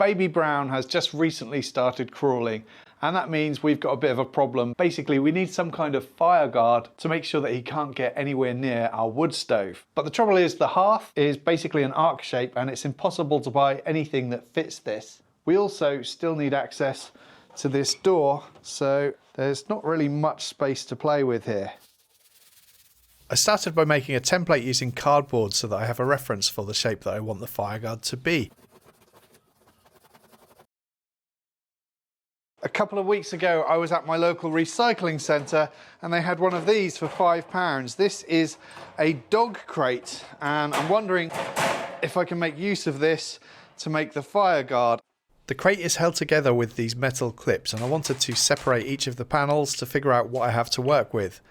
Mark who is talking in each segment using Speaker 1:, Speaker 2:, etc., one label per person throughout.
Speaker 1: baby Brown has just recently started crawling, and that means we've got a bit of a problem. Basically, we need some kind of fire guard to make sure that he can't get anywhere near our wood stove. But the trouble is the hearth is basically an arc shape and it's impossible to buy anything that fits this. We also still need access to this door, so there's not really much space to play with here. I started by making a template using cardboard so that I have a reference for the shape that I want the Fireguard to be. A couple of weeks ago I was at my local recycling centre and they had one of these for £5. This is a dog crate and I'm wondering if I can make use of this to make the Fireguard. The crate is held together with these metal clips and I wanted to separate each of the panels to figure out what I have to work with.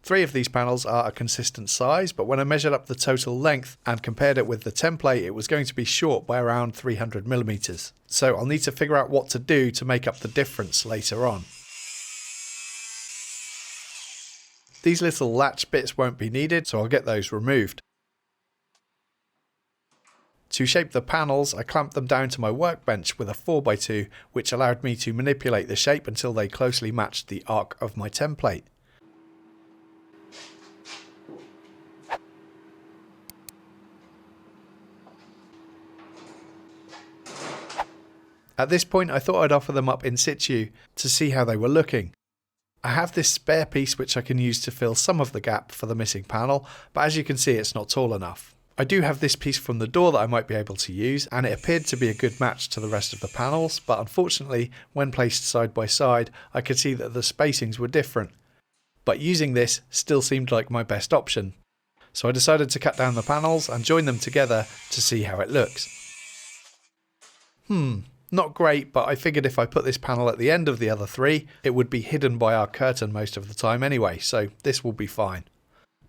Speaker 1: 3 of these panels are a consistent size, but when I measured up the total length and compared it with the template, it was going to be short by around 300mm. So I'll need to figure out what to do to make up the difference later on. These little latch bits won't be needed, so I'll get those removed. To shape the panels, I clamped them down to my workbench with a 4x2, which allowed me to manipulate the shape until they closely matched the arc of my template. At this point I thought I'd offer them up in situ to see how they were looking. I have this spare piece which I can use to fill some of the gap for the missing panel, but as you can see it's not tall enough. I do have this piece from the door that I might be able to use, and it appeared to be a good match to the rest of the panels, but unfortunately when placed side by side I could see that the spacings were different. But using this still seemed like my best option. So I decided to cut down the panels and join them together to see how it looks. Not great, but I figured if I put this panel at the end of the other 3, it would be hidden by our curtain most of the time anyway, so this will be fine.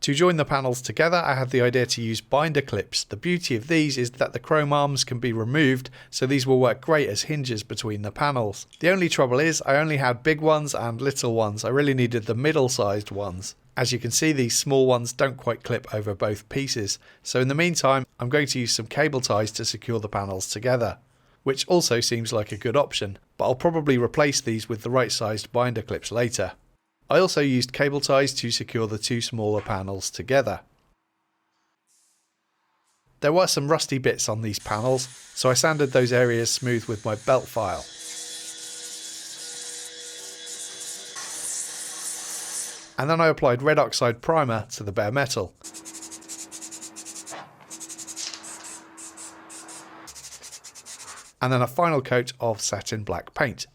Speaker 1: To join the panels together, I had the idea to use binder clips. The beauty of these is that the chrome arms can be removed, so these will work great as hinges between the panels. The only trouble is I only had big ones and little ones. I really needed the middle-sized ones. As you can see, these small ones don't quite clip over both pieces, so in the meantime I'm going to use some cable ties to secure the panels together, which also seems like a good option, but I'll probably replace these with the right sized binder clips later. I also used cable ties to secure the 2 smaller panels together. There were some rusty bits on these panels, so I sanded those areas smooth with my belt file. And then I applied red oxide primer to the bare metal. And then a final coat of satin black paint.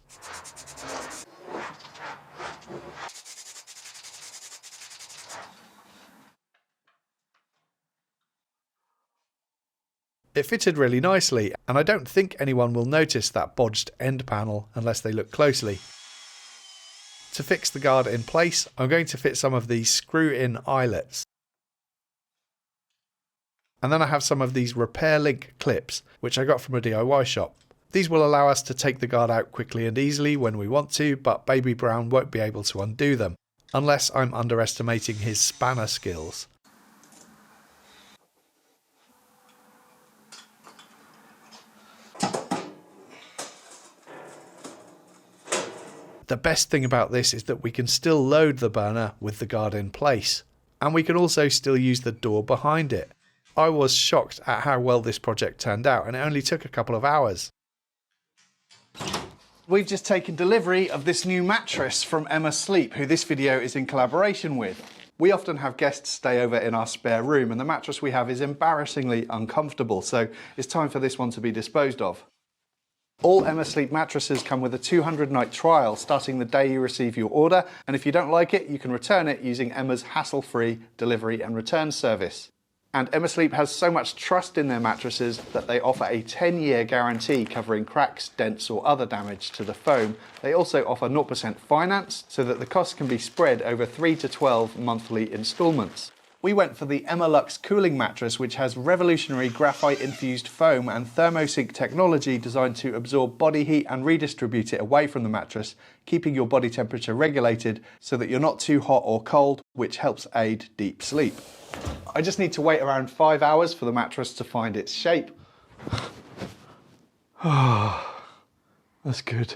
Speaker 1: It fitted really nicely, and I don't think anyone will notice that bodged end panel unless they look closely. To fix the guard in place, I'm going to fit some of these screw-in eyelets. And then I have some of these repair link clips, which I got from a DIY shop. These will allow us to take the guard out quickly and easily when we want to, but baby Brown won't be able to undo them, unless I'm underestimating his spanner skills. The best thing about this is that we can still load the burner with the guard in place, and we can also still use the door behind it. I was shocked at how well this project turned out, and it only took a couple of hours. We've just taken delivery of this new mattress from Emma Sleep, who this video is in collaboration with. We often have guests stay over in our spare room, and the mattress we have is embarrassingly uncomfortable, so it's time for this one to be disposed of. All Emma Sleep mattresses come with a 200-night trial starting the day you receive your order, and if you don't like it, you can return it using Emma's hassle-free delivery and return service. And Emma Sleep has so much trust in their mattresses that they offer a 10-year guarantee covering cracks, dents or other damage to the foam. They also offer 0% finance so that the cost can be spread over 3 to 12 monthly instalments. We went for the Emalux cooling mattress, which has revolutionary graphite-infused foam and thermosync technology designed to absorb body heat and redistribute it away from the mattress, keeping your body temperature regulated so that you're not too hot or cold, which helps aid deep sleep. I just need to wait around 5 hours for the mattress to find its shape. That's good.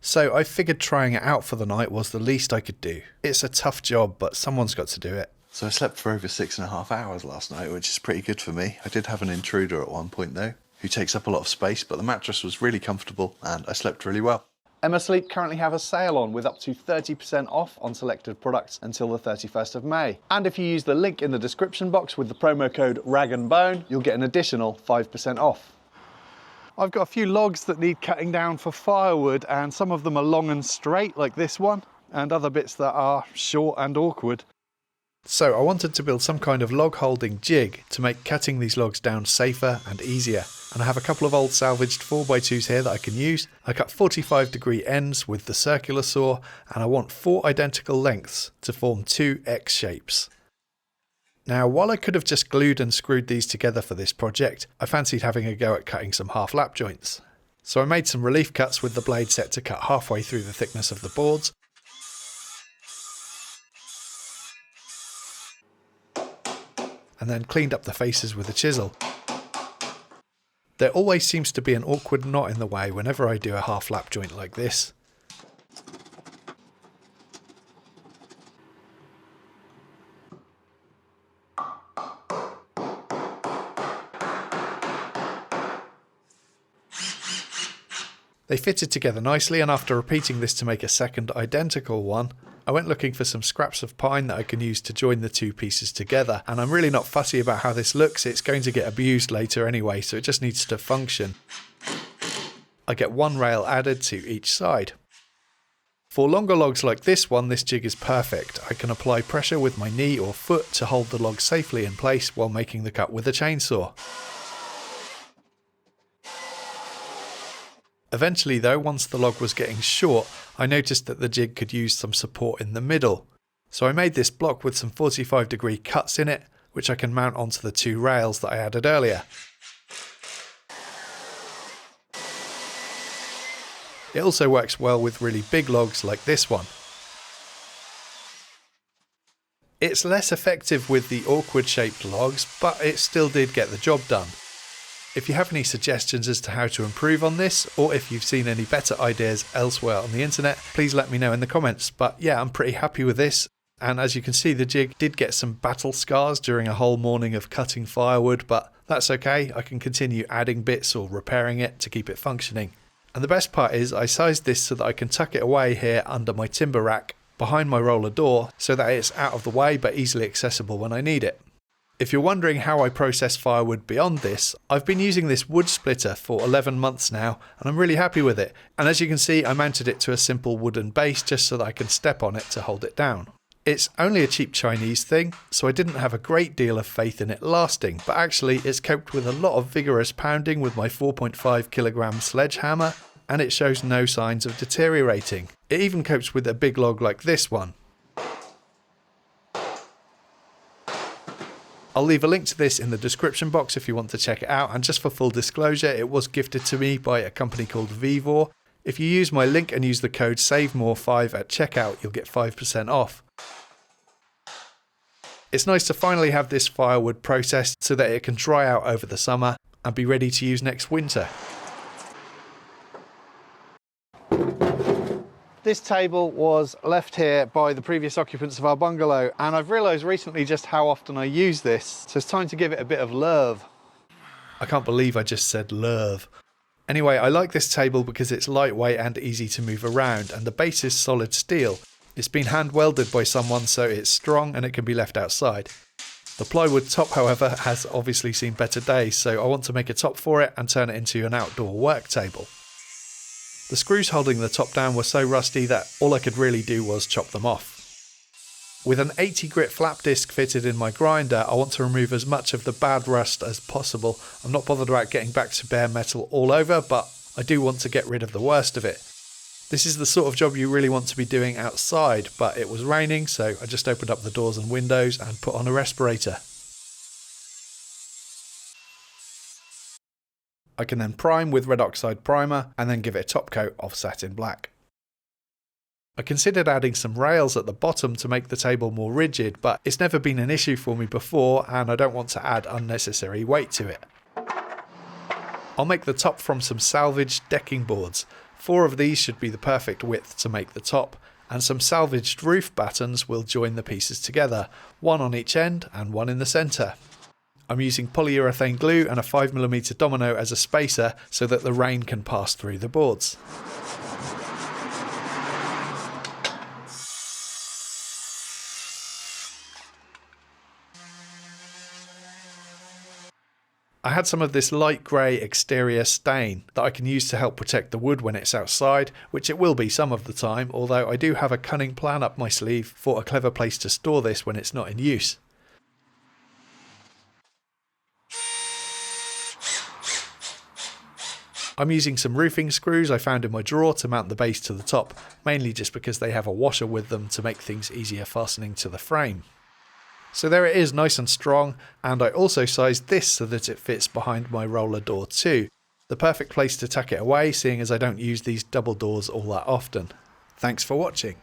Speaker 1: So I figured trying it out for the night was the least I could do. It's a tough job, but someone's got to do it. So I slept for over 6.5 hours last night, which is pretty good for me. I did have an intruder at one point though, who takes up a lot of space, but the mattress was really comfortable and I slept really well. Emma Sleep currently have a sale on with up to 30% off on selected products until the 31st of May. And if you use the link in the description box with the promo code RAGandBone, you'll get an additional 5% off. I've got a few logs that need cutting down for firewood, and some of them are long and straight like this one, and other bits that are short and awkward. So I wanted to build some kind of log holding jig to make cutting these logs down safer and easier. And I have a couple of old salvaged 4x2s here that I can use. I cut 45-degree ends with the circular saw, and I want 4 identical lengths to form 2 X shapes. Now, while I could have just glued and screwed these together for this project, I fancied having a go at cutting some half lap joints. So I made some relief cuts with the blade set to cut halfway through the thickness of the boards. And then cleaned up the faces with a chisel. There always seems to be an awkward knot in the way whenever I do a half lap joint like this. They fitted together nicely, and after repeating this to make a second identical one, I went looking for some scraps of pine that I can use to join the 2 pieces together, and I'm really not fussy about how this looks. It's going to get abused later anyway, so it just needs to function. I get 1 rail added to each side. For longer logs like this one, this jig is perfect. I can apply pressure with my knee or foot to hold the log safely in place while making the cut with a chainsaw. Eventually though, once the log was getting short, I noticed that the jig could use some support in the middle. So I made this block with some 45-degree cuts in it, which I can mount onto the 2 rails that I added earlier. It also works well with really big logs like this one. It's less effective with the awkward shaped logs, but it still did get the job done. If you have any suggestions as to how to improve on this, or if you've seen any better ideas elsewhere on the internet, please let me know in the comments. But yeah, I'm pretty happy with this. And as you can see, the jig did get some battle scars during a whole morning of cutting firewood, but that's okay. I can continue adding bits or repairing it to keep it functioning. And the best part is I sized this so that I can tuck it away here under my timber rack behind my roller door so that it's out of the way but easily accessible when I need it. If you're wondering how I process firewood beyond this, I've been using this wood splitter for 11 months now, and I'm really happy with it. And as you can see, I mounted it to a simple wooden base just so that I can step on it to hold it down. It's only a cheap Chinese thing, so I didn't have a great deal of faith in it lasting, but actually it's coped with a lot of vigorous pounding with my 4.5 kilogram sledgehammer, and it shows no signs of deteriorating. It even copes with a big log like this one. I'll leave a link to this in the description box if you want to check it out, and just for full disclosure, it was gifted to me by a company called Vivor. If you use my link and use the code SAVEMORE5 at checkout, you'll get 5% off. It's nice to finally have this firewood processed so that it can dry out over the summer and be ready to use next winter. This table was left here by the previous occupants of our bungalow, and I've realised recently just how often I use this, so it's time to give it a bit of love. I can't believe I just said love. Anyway, I like this table because it's lightweight and easy to move around, and the base is solid steel. It's been hand welded by someone, so it's strong and it can be left outside. The plywood top, however, has obviously seen better days, so I want to make a top for it and turn it into an outdoor work table. The screws holding the top down were so rusty that all I could really do was chop them off. With an 80 grit flap disc fitted in my grinder, I want to remove as much of the bad rust as possible. I'm not bothered about getting back to bare metal all over, but I do want to get rid of the worst of it. This is the sort of job you really want to be doing outside, but it was raining, so I just opened up the doors and windows and put on a respirator. I can then prime with red oxide primer and then give it a top coat of satin black. I considered adding some rails at the bottom to make the table more rigid, but it's never been an issue for me before and I don't want to add unnecessary weight to it. I'll make the top from some salvaged decking boards. 4 of these should be the perfect width to make the top, and some salvaged roof battens will join the pieces together, 1 on each end and 1 in the centre. I'm using polyurethane glue and a 5mm domino as a spacer so that the rain can pass through the boards. I had some of this light grey exterior stain that I can use to help protect the wood when it's outside, which it will be some of the time, although I do have a cunning plan up my sleeve for a clever place to store this when it's not in use. I'm using some roofing screws I found in my drawer to mount the base to the top, mainly just because they have a washer with them to make things easier fastening to the frame. So there it is, nice and strong, and I also sized this so that it fits behind my roller door too. The perfect place to tuck it away, seeing as I don't use these double doors all that often. Thanks for watching.